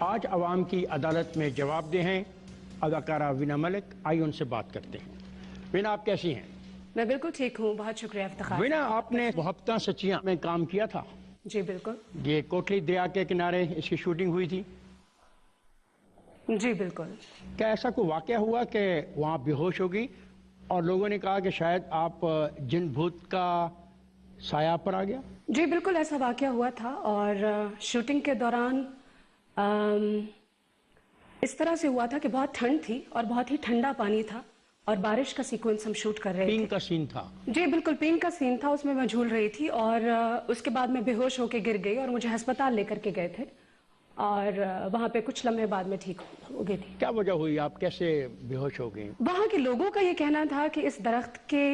آج عوام کی عدالت میں جواب دہ ہیں اداکارہ وینا ملک. آئیے ان سے بات کرتے ہیں. وینا، آپ کیسی ہیں؟ میں بالکل ٹھیک ہوں، بہت شکریہ افتخار. وینا، آپ نے محبتاں سچیاں میں کام کیا تھا. جی بالکل. یہ کوٹلی دریا کے کنارے اس کی شوٹنگ ہوئی تھی. جی بالکل. کیا ایسا کوئی واقعہ ہوا کہ وہاں بے ہوش ہو گئی اور لوگوں نے کہا کہ شاید آپ جن بھوت کا سایہ پر آ گیا؟ جی بالکل ایسا واقعہ ہوا تھا، اور شوٹنگ کے دوران اس طرح سے ہوا تھا کہ بہت ٹھنڈ تھی اور بہت ہی ٹھنڈا پانی تھا اور بارش کا سیکوینس ہم شوٹ کر رہے تھے. پینک کا سین تھا. جی بالکل پینک کا سین تھا، اس میں جھول رہی تھی اور اس کے بعد میں بے ہوش ہو کے گر گئی اور مجھے ہسپتال لے کر کے گئے تھے اور وہاں پہ کچھ لمحے بعد میں ٹھیک ہو گئی تھی. کیا وجہ ہوئی؟ آپ کیسے بے ہوش ہو گئی؟ وہاں کے لوگوں کا یہ کہنا تھا کہ اس درخت کے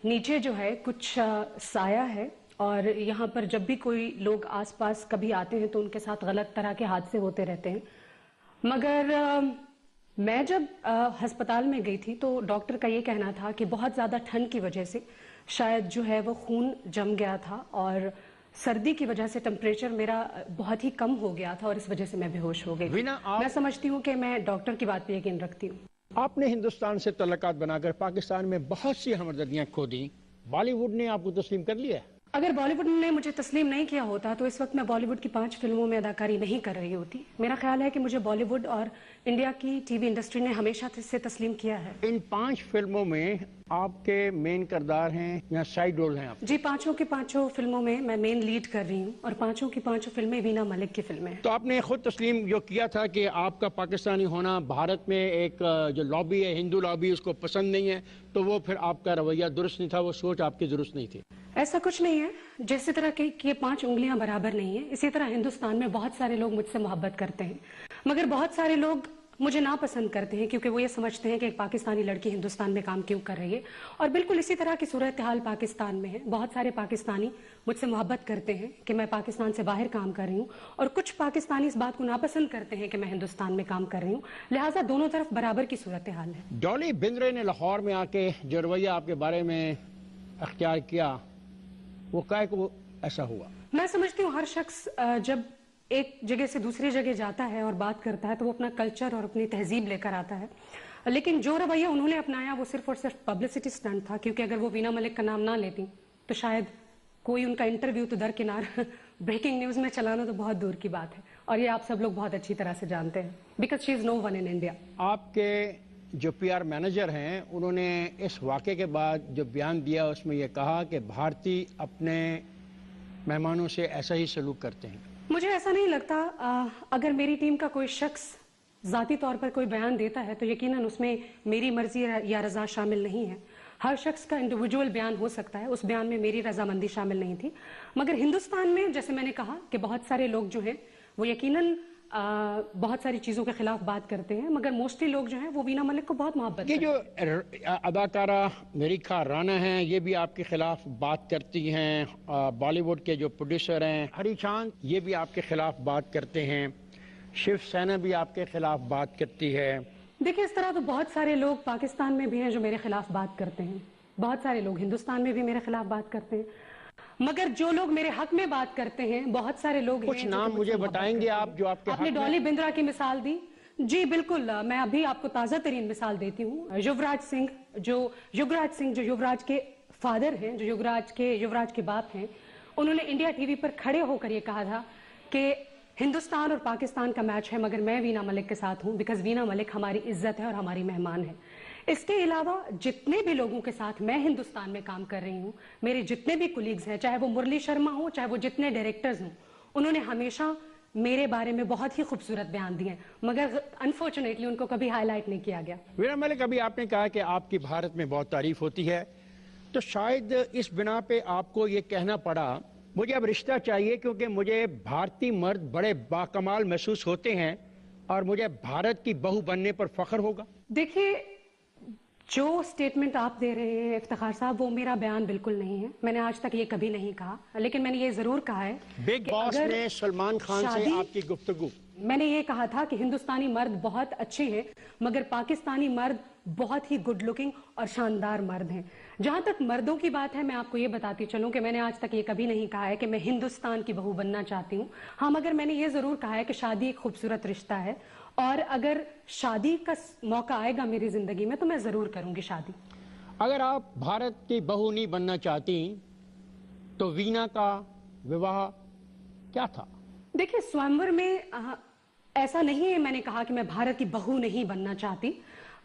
نیچے جو ہے کچھ سایہ ہے اور یہاں پر جب بھی کوئی لوگ آس پاس کبھی آتے ہیں تو ان کے ساتھ غلط طرح کے حادثے ہوتے رہتے ہیں. مگر میں جب ہسپتال میں گئی تھی تو ڈاکٹر کا یہ کہنا تھا کہ بہت زیادہ ٹھنڈ کی وجہ سے شاید جو ہے وہ خون جم گیا تھا اور سردی کی وجہ سے ٹمپریچر میرا بہت ہی کم ہو گیا تھا اور اس وجہ سے میں بے ہوش ہو گئی. میں سمجھتی ہوں کہ میں ڈاکٹر کی بات پہ یقین رکھتی ہوں. آپ نے ہندوستان سے تعلقات بنا کر پاکستان میں بہت سی ہمدردیاں کھو دیں. بالی ووڈ نے آپ کو تسلیم کر لیا ہے؟ اگر بالی ووڈ نے مجھے تسلیم نہیں کیا ہوتا تو اس وقت میں بالی ووڈ کی 5 فلموں میں اداکاری نہیں کر رہی ہوتی. میرا خیال ہے کہ مجھے بالی ووڈ اور انڈیا کی ٹی وی انڈسٹری نے ہمیشہ سے تسلیم کیا ہے. ان 5 فلموں میں آپ کے مین کردار ہیں یا سائیڈ رول ہیں آپ؟ جی 5 کی 5 فلموں میں مین لیڈ کر رہی ہوں اور 5 کی 5 فلمیں وینا ملک کی فلمیں ہیں. تو آپ نے خود تسلیم جو کیا تھا کہ آپ کا پاکستانی ہونا بھارت میں ایک جو لابی ہے، ہندو لابی، اس کو پسند نہیں ہے، تو وہ پھر آپ کا رویہ درست نہیں تھا، وہ سوچ آپ کی درست نہیں تھی. ایسا کچھ نہیں ہے. جیسے طرح کہ یہ 5 انگلیاں برابر نہیں ہیں، اسی طرح ہندوستان میں بہت سارے لوگ مجھ سے محبت کرتے ہیں مگر بہت سارے لوگ مجھے ناپسند کرتے ہیں کیونکہ وہ یہ سمجھتے ہیں کہ ایک پاکستانی لڑکی ہندوستان میں کام کیوں کر رہی ہے. اور بالکل اسی طرح کی صورتحال پاکستان میں ہے. بہت سارے پاکستانی مجھ سے محبت کرتے ہیں کہ میں پاکستان سے باہر کام کر رہی ہوں اور کچھ پاکستانی اس بات کو ناپسند کرتے ہیں کہ میں ہندوستان میں کام کر رہی ہوں. لہٰذا دونوں طرف برابر کی صورتحال ہے. ڈولی بندرے نے لاہور میں آ کے جو رویہ آپ کے بارے میں اختیار کیا، وہ کائے کو ایسا ہوا؟ میں سمجھتی ہوں ہر شخص جب ایک جگہ سے دوسری جگہ جاتا ہے اور بات کرتا ہے تو وہ اپنا کلچر اور اپنی تہذیب لے کر آتا ہے. لیکن جو رویہ انہوں نے اپنایا وہ صرف اور صرف پبلسٹی سٹنٹ تھا، کیونکہ اگر وہ وینا ملک کا نام نہ لیتی تو شاید کوئی ان کا انٹرویو تو درکنار بریکنگ نیوز میں چلانا تو بہت دور کی بات ہے اور یہ آپ سب لوگ بہت اچھی طرح سے جانتے ہیں because she is no one in India. آپ کے جو پی آر مینیجر ہیں انہوں نے اس واقعے کے بعد جو بیان دیا اس میں یہ کہا کہ بھارتی اپنے مہمانوں سے ایسا ہی سلوک کرتے ہیں. مجھے ایسا نہیں لگتا. اگر میری ٹیم کا کوئی شخص ذاتی طور پر کوئی بیان دیتا ہے تو یقیناً اس میں میری مرضی یا رضا شامل نہیں ہے. ہر شخص کا انڈیویجول بیان ہو سکتا ہے، اس بیان میں میری رضامندی شامل نہیں تھی. مگر ہندوستان میں جیسے میں نے کہا کہ بہت سارے لوگ جو ہیں وہ یقیناً بہت ساری چیزوں کے خلاف بات کرتے ہیں مگر موسٹلی لوگ جو ہیں وہ وینا ملک کو بہت محبت کرتے ہیں. یہ جو اداکارہ نریکھا رانا ہیں یہ بھی آپ کے خلاف بات کرتی ہیں. بالی ووڈ کے جو پروڈیوسر ہیں ہری چاند یہ بھی آپ کے خلاف بات کرتے ہیں. شیو سینا بھی آپ کے خلاف بات کرتی ہے. دیکھیں اس طرح تو بہت سارے لوگ پاکستان میں بھی ہیں جو میرے خلاف بات کرتے ہیں، بہت سارے لوگ ہندوستان میں بھی میرے خلاف بات کرتے ہیں، مگر جو لوگ میرے حق میں بات کرتے ہیں بہت سارے لوگ کچھ نام مجھے بتائیں گے آپ جو آپ کے حق میں؟ آپ نے ڈولی بندرا کی مثال دی. جی بالکل، میں ابھی آپ کو تازہ ترین مثال دیتی ہوں. یوراج سنگھ جو یوراج کے فادر ہیں، جو یوراج کے باپ ہیں، انہوں نے انڈیا ٹی وی پر کھڑے ہو کر یہ کہا تھا کہ ہندوستان اور پاکستان کا میچ ہے مگر میں وینا ملک کے ساتھ ہوں بیکاز وینا ملک ہماری عزت ہے اور ہماری مہمان ہے. اس کے علاوہ جتنے بھی لوگوں کے ساتھ میں ہندوستان میں کام کر رہی ہوں، میرے جتنے بھی کولیگز ہیں، چاہے وہ مرلی شرما ہوں، چاہے وہ جتنے ڈائریکٹرز ہوں، انہوں نے ہمیشہ میرے بارے میں بہت ہی خوبصورت بیان دیے ہیں مگر انفارچونیٹلی ان کو کبھی ہائی لائٹ نہیں کیا گیا. وینا ملک، ابھی آپ نے کہا کہ آپ کی بھارت میں بہت تعریف ہوتی ہے، تو شاید اس بنا پہ آپ کو یہ کہنا پڑا مجھے اب رشتہ چاہیے کیونکہ مجھے بھارتی مرد بڑے باکمال محسوس ہوتے ہیں اور مجھے بھارت کی بہو بننے پر فخر ہوگا. دیکھیے جو سٹیٹمنٹ آپ دے رہے ہیں افتخار صاحب وہ میرا بیان بالکل نہیں ہے. میں نے آج تک یہ کبھی نہیں کہا، لیکن میں نے یہ ضرور کہا ہے بگ باس میں سلمان خان سے آپ کی گفتگو، میں نے یہ کہا تھا کہ ہندوستانی مرد بہت اچھے ہیں مگر پاکستانی مرد بہت ہی گڈ لکنگ اور شاندار مرد ہیں. जहां तक मर्दों की बात है, मैं आपको ये बताती चलूं कि मैंने आज तक ये कभी नहीं कहा है कि मैं हिंदुस्तान की बहू बनना चाहती हूँ। हाँ, मगर मैंने ये जरूर कहा है कि शादी एक खूबसूरत रिश्ता है, और अगर शादी का मौका आएगा मेरी जिंदगी में तो मैं जरूर करूंगी शादी। अगर आप भारत की बहू नहीं बनना चाहती तो वीना का विवाह क्या था? देखिए, स्वयंवर में ऐसा नहीं है मैंने कहा कि मैं भारत की बहू नहीं बनना चाहती।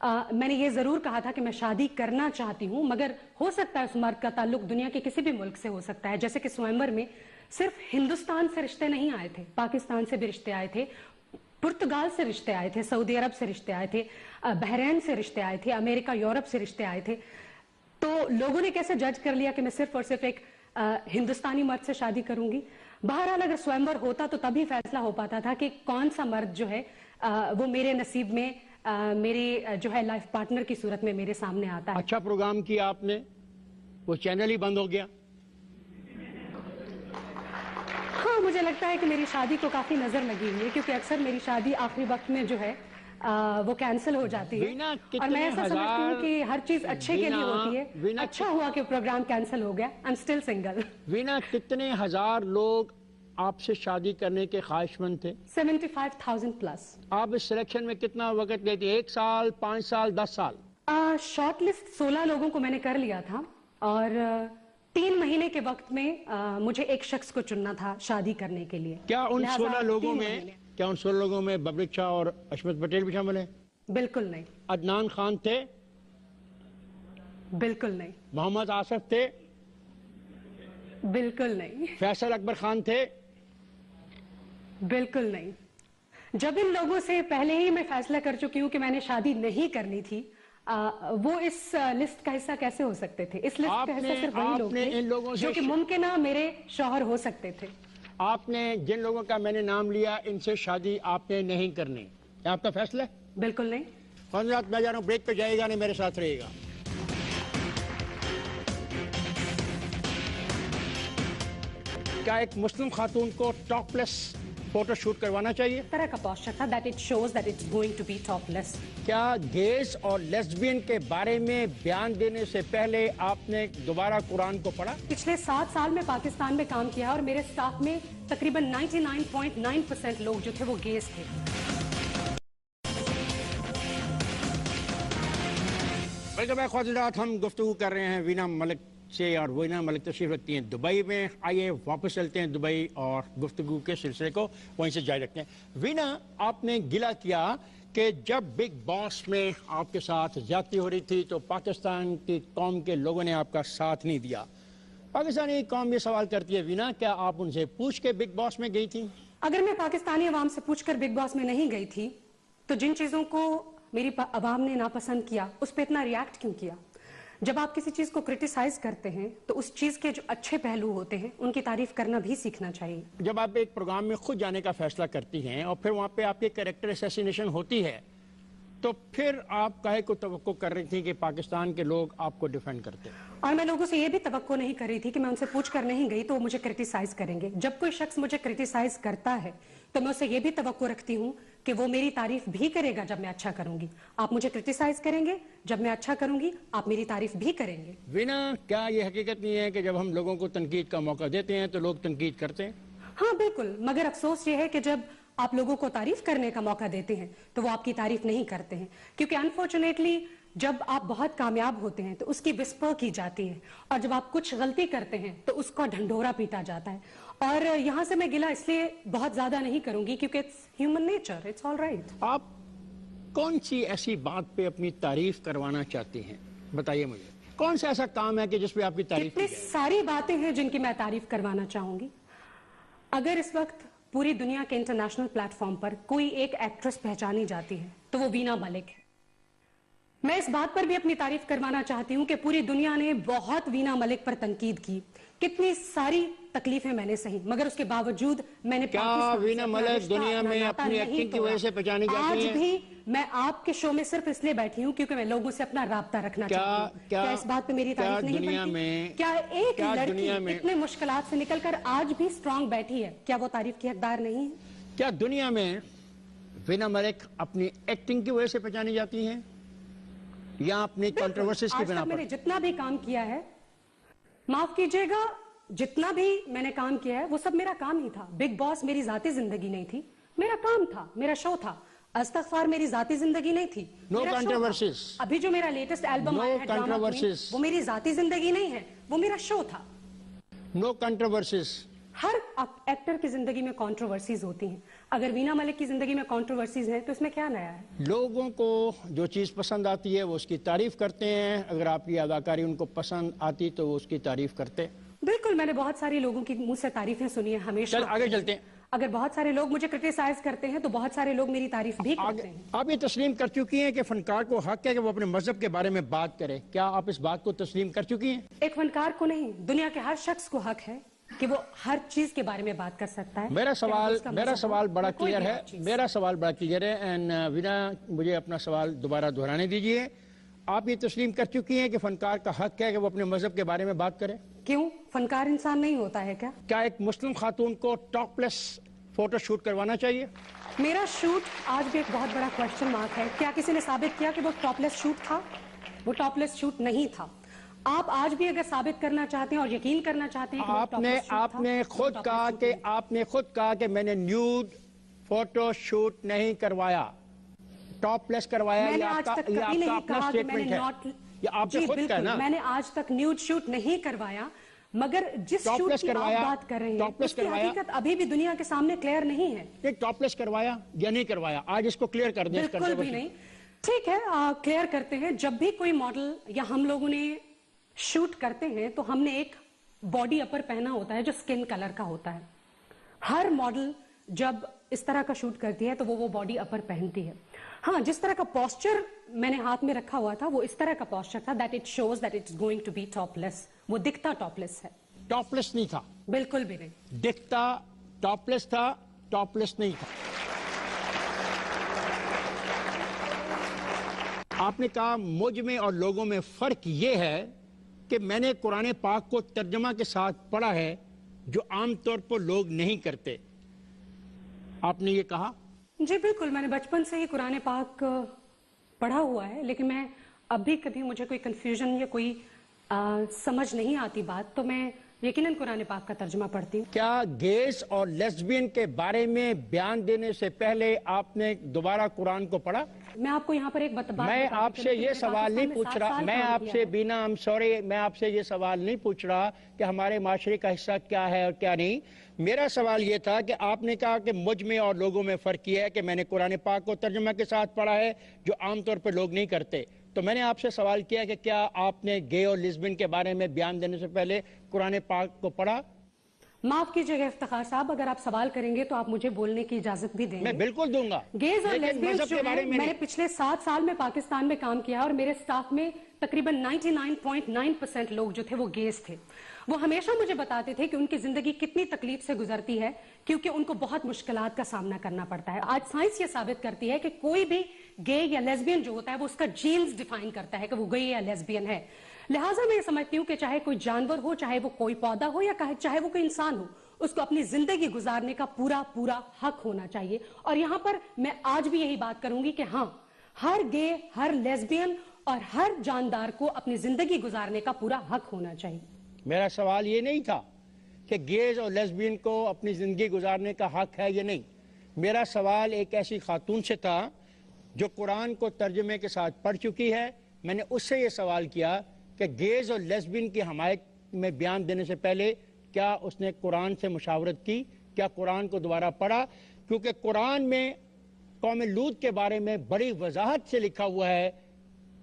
मैंने ये जरूर कहा था कि मैं शादी करना चाहती हूँ, मगर हो सकता है उस मर्द का ताल्लुक दुनिया के किसी भी मुल्क से हो सकता है। जैसे कि स्वयंवर में सिर्फ हिंदुस्तान से रिश्ते नहीं आए थे, पाकिस्तान से भी रिश्ते आए थे, पुर्तगाल से रिश्ते आए थे, सऊदी अरब से रिश्ते आए थे, बहरीन से रिश्ते आए थे, अमेरिका यूरोप से रिश्ते आए थे। तो लोगों ने कैसे जज कर लिया कि मैं सिर्फ और सिर्फ एक हिंदुस्तानी मर्द से शादी करूंगी? बहरहाल अगर स्वयंवर होता तो तभी फैसला हो पाता था कि कौन सा मर्द जो है वो मेरे नसीब में मेरे जो है लाइफ पार्टनर की सूरत में मेरे सामने आता है। अच्छा प्रोग्राम किया आपने, वो चैनल ही बंद हो गया। हाँ, मुझे लगता है कि मेरी शादी को काफी नजर लगी हुई है, क्योंकि अक्सर मेरी शादी आखिरी वक्त में जो है वो कैंसिल हो जाती है। और मैं ऐसा समझती हूँ कि हर चीज अच्छे के लिए होती है। अच्छा हुआ कि प्रोग्राम कैंसिल हो गया। I am still single. Veena, कितने हजार लोग आपसे शादी करने के ख्वाहिशमंद थे? 75,000 प्लस। आप इस सिलेक्शन में कितना वक्त लेती? 1 साल, 5 साल, 10 साल? शॉर्ट लिस्ट 16 लोगों को मैंने कर लिया था, और 3 महीने के वक्त में मुझे एक शख्स को चुनना था शादी करने के लिए। क्या उन 16 लोगों में बबलीक शाह और अशमत पटेल भी शामिल है? बिल्कुल नहीं। अदनान खान थे? बिल्कुल नहीं। मोहम्मद आसिफ थे? बिल्कुल नहीं। फैसल अकबर खान थे? बिल्कुल नहीं। जब इन लोगों से पहले ही मैं फैसला कर चुकी हूँ कि मैंने शादी नहीं करनी थी, वो इस लिस्ट का हिस्सा कैसे हो सकते थे? इस लिस्ट का हिस्सा सिर्फ वही लोग थे जो कि मुमकिन मेरे शौहर हो सकते थे। आपने जिन लोगों का मैंने नाम लिया, इनसे शादी आपने नहीं करनी, आपका फैसला है? बिल्कुल नहीं। हजरात, मैं जा रहा हूँ, ब्रेक पे जाएगा नहीं, मेरे साथ रहेगा। क्या एक मुस्लिम खातून को टॉपलेस फोटो शूट करवाना चाहिए? तरह का पोस्टर था that it shows that it's going to be topless। क्या गेज और लेस्बियन के बारे में बयान देने से पहले आपने दोबारा कुरान को पढ़ा? पिछले 7 साल में पाकिस्तान में काम किया और मेरे स्टाफ में तकरीबन 99.9% लोग जो थे वो गेज थे। वेलकम ख्वाजरात, हम गुफ्तगू कर रहे हैं वीना मलिक से, और वीना मलिक तशरीफ रखती हैं दुबई में। आइए वापस चलते हैं दुबई और गुफ्तगू के सिलसिले को वहीं से जारी रखते हैं। वीना, आपने गिला किया कि जब बिग बॉस में आपके साथ ज्यादती हो रही थी तो पाकिस्तान की कौम के लोगों ने आपका साथ नहीं दिया। पाकिस्तानी कौम ये सवाल करती है, वीना, क्या आप उनसे पूछ के बिग बॉस में गई थी? अगर मैं पाकिस्तानी अवाम से पूछकर बिग बॉस में नहीं गई थी तो जिन चीजों को मेरी अवाम ने नापसंद किया उस पर इतना रिएक्ट क्यों किया? जब आप किसी चीज को क्रिटिसाइज करते हैं तो उस चीज के जो अच्छे पहलू होते हैं उनकी तारीफ करना भी सीखना चाहिए। जब आप एक प्रोग्राम में खुद जाने का फैसला करती हैं और फिर वहां पे आपकी कैरेक्टर असैसिनेशन होती है, तो फिर आप काहे को तवक्को कर रही थी कि पाकिस्तान के लोग आपको डिफेंड करते हैं? और मैं लोगों से ये भी तवक्को नहीं कर रही थी कि मैं उनसे पूछ कर नहीं गई तो वो मुझे क्रिटिसाइज करेंगे। जब कोई शख्स मुझे क्रिटिसाइज करता है तो मैं उससे ये भी तवक्को रखती हूँ कि वो मेरी तारीफ भी करेगा जब मैं अच्छा करूंगी। आप मुझे क्रिटिसाइज करेंगे, जब मैं अच्छा करूंगी आप मेरी तारीफ भी करेंगे। वीना, क्या ये हकीकत नहीं है कि जब हम लोगों को तनकीद का मौका देते हैं तो लोग तनकीद करते हैं? हाँ बिल्कुल, मगर अफसोस ये है कि जब आप लोगों को तारीफ करने का मौका देते हैं तो वो आपकी तारीफ नहीं करते हैं, क्योंकि अनफॉर्चुनेटली जब आप बहुत कामयाब होते हैं तो उसकी विस्पर की जाती है, और जब आप कुछ गलती करते हैं तो उसका ढंढोरा पीटा जाता है। और यहाँ से मैं गिला इसलिए बहुत ज्यादा नहीं करूंगी क्योंकि it's human nature, it's all right. आप कौन सी ऐसी बात पे अपनी तारीफ करवाना चाहती हैं? बताइए मुझे, कौन सा ऐसा काम है कि जिसपे आपकी तारीफ की इतनी जाए? सारी बातें हैं जिनकी मैं तारीफ करवाना चाहूंगी। अगर इस वक्त पूरी दुनिया के इंटरनेशनल प्लेटफॉर्म पर कोई एक एक्ट्रेस पहचानी जाती है तो वो वीना मलिक है। मैं इस बात पर भी अपनी तारीफ करवाना चाहती हूँ कि पूरी दुनिया ने बहुत वीना मलिक पर तनकीद की, कितनी सारी तकलीफें मैंने सही, मगर उसके बावजूद मैंने क्या वीना मलिक दुनिया में अपनी एक्टिंग की वजह से पहचानी जाती है? आज भी मैं आपके शो में सिर्फ इसलिए बैठी हूँ क्योंकि मैं लोगों से अपना राब्ता रखना चाहती हूँ। क्या इस बात पे मेरी तारीफ नहीं बनती? क्या एक लड़की इतने मुश्किलात से निकलकर आज भी स्ट्रांग बैठी है, क्या वो तारीफ की हकदार नहीं है? क्या दुनिया में वीना मलिक अपनी एक्टिंग की वजह से पहचानी जाती हैं? या अपनी कंट्रोवर्सीज की आज बिना तक पर? मैंने जितना भी काम किया है, माफ कीजिएगा, जितना भी मैंने काम किया है वो सब मेरा काम ही था। बिग बॉस मेरी जाती जिंदगी नहीं थी, मेरा काम था, मेरा शो था। अस्तगफार मेरी जाती जिंदगी नहीं थी, No मेरा शो था। controversies. अभी जो मेरा लेटेस्ट एल्बम No आया है ड्रामा क्वीन, controversies. वो मेरी जाती जिंदगी नहीं है, वो मेरा शो था। No controversies. हर एक्टर की जिंदगी में कंट्रोवर्सीज होती हैं। अगर वीना मलिक की जिंदगी में कंट्रोवर्सीज हैं तो इसमें क्या नया है? लोगों को जो चीज़ पसंद आती है वो उसकी तारीफ करते हैं, अगर आपकी अदाकारी उनको पसंद आती तो वो उसकी तारीफ करते हैं। बिल्कुल, मैंने बहुत सारे लोगों की मुंह से तारीफें सुनी है हमेशा। चल आगे चलते हैं। अगर बहुत सारे लोग मुझे क्रिटिसाइज करते हैं तो बहुत सारे लोग मेरी तारीफ भी करते हैं। आप ये तस्लीम कर चुकी हैं कि फनकार को हक है कि वो अपने मजहब के बारे में बात करे, क्या आप इस बात को तस्लीम कर चुकी हैं? एक फनकार को नहीं, दुनिया के हर शख्स को हक है कि वो हर चीज के बारे में बात कर सकता है। मेरा चाहे उसका मजहब सवाल हो, बड़ा कोई क्लियर भी है, और चीज़। मेरा सवाल बड़ा क्लियर है। एंड वीना, मुझे अपना सवाल दोबारा दोहराने दीजिए। आप ये तस्लीम कर चुकी हैं कि फनकार का हक है कि वो अपने मजहब के बारे में बात करे? क्यों, फनकार इंसान नहीं होता है क्या? क्या एक मुस्लिम खातून को टॉपलेस फोटो शूट करवाना चाहिए? मेरा शूट आज भी एक बहुत बड़ा क्वेश्चन मार्क है। क्या किसी ने साबित किया कि वो टॉपलेस शूट था? वो टॉपलेस शूट नहीं था। आप आज भी अगर साबित करना चाहते हैं और यकीन करना चाहते हैं कि वो टॉपलेस शूट था, आपने वो खुद टॉपलेस कहा शूट कि नहीं था। आपने खुद कहा कि मैंने न्यूड फोटो शूट नहीं करवाया, टॉपलेस करवाया। मैंने ये आज आपका तक ये कभी आपका नहीं अपना कहा कि मैंने स्टेटमेंट है, नॉट, ये आपने जी खुद कहा बिल्कुल, ना। मैंने आज तक न्यूड शूट नहीं करवाया, मगर जिस शूट टॉपलेस की आप करवाया, बात कर रहे हैं टॉपलेस उसकी करवाया। हकीकत अभी भी दुनिया के सामने क्लियर नहीं है। ये टॉपलेस करवाया या नहीं करवाया, आज इसको क्लियर कर दें। बिल्कुल भी नहीं। ठीक है, क्लियर करते हैं। जब भी कोई मॉडल या हम लोगों ने शूट करते हैं तो हमने एक बॉडी अपर पहना होता है जो स्किन कलर का होता है। हर मॉडल जब इस तरह का शूट करती है तो वो बॉडी अपर पहनती है। हाँ, जिस तरह का पोस्चर मैंने हाथ में रखा हुआ था वो इस तरह का पोस्चर था that it shows that it's going to be topless. वो दिखता टॉपलेस है, टॉपलेस नहीं था, बिल्कुल भी नहीं। दिखता टॉपलेस था, टॉपलेस नहीं था। आपने कहा मुझ में और लोगों में फर्क यह है कि मैंने कुरान पाक को तर्जमा के साथ पढ़ा है जो आमतौर पर लोग नहीं करते, आपने ये कहा। जी बिल्कुल, मैंने बचपन से ही कुरान पाक पढ़ा हुआ है, लेकिन मैं अभी कभी मुझे कोई कंफ्यूजन या कोई समझ नहीं आती बात तो मैं यकीनन कुरान पाक का तर्जुमा पढ़ती हूँ। क्या गेस और लेस्बियन के बारे में बयान देने से पहले आपने दोबारा कुरान को पढ़ा? मैं आपको यहाँ पर एक मैं आपसे ये सवाल नहीं पूछ रहा, मैं आपसे बिना, आई एम सॉरी, मैं आपसे ये सवाल नहीं पूछ रहा कि हमारे माशरे का हिस्सा क्या है और क्या नहीं। मेरा सवाल ये था कि आपने कहा कि मुझ में और लोगों में फर्क ये है कि मैंने कुरान पाक को तर्जुमा के साथ पढ़ा है जो आमतौर पर लोग नहीं करते। तो मैंने आपसे सवाल किया कि क्या आपने गे और लिस्बियन के बारे में बयान देने से पहले कुरान पाक को पढ़ा? माफ कीजिएगा इफ्तिखार साहब, अगर आप सवाल करेंगे तो आप मुझे बोलने की इजाजत भी देंगे। मैं बिल्कुल दूंगा। गेज और लेकिन लेस्बियंस मजहब जो के बारे हैं, में मैंने नहीं। पिछले 7 साल में पाकिस्तान में काम किया और मेरे स्टाफ में तकरीबन 99.9% लोग जो थे वो गेज थे। वो हमेशा मुझे बताते थे कि उनकी जिंदगी कितनी तकलीफ से गुजरती है क्योंकि उनको बहुत मुश्किलात का सामना करना पड़ता है। आज साइंस ये साबित करती है कि कोई भी गे या लेस्बियन जो होता है वो उसका जीन्स डिफाइन करता है कि वो गे या लेस्बियन है। लिहाजा मैं ये समझती हूँ कि चाहे कोई जानवर हो, चाहे वो कोई पौधा हो या चाहे वो कोई इंसान हो, उसको अपनी जिंदगी गुजारने का पूरा पूरा हक होना चाहिए। और यहाँ पर मैं आज भी यही बात करूंगी कि हाँ, हर गे, हर लेस्बियन और हर जानदार को अपनी जिंदगी गुजारने का पूरा हक होना चाहिए। मेरा सवाल ये नहीं था कि गेज और लेस्बियन को अपनी जिंदगी गुजारने का हक है या नहीं। मेरा सवाल एक ऐसी खातून से था जो कुरान को तर्जुमे के साथ पढ़ चुकी है। मैंने उससे ये सवाल किया कि गेज और लेस्बियन की हमायत में बयान देने से पहले क्या उसने कुरान से मुशावरत की, क्या कुरान को दोबारा पढ़ा? क्योंकि कुरान में कौम लूत के बारे में बड़ी वजाहत से लिखा हुआ है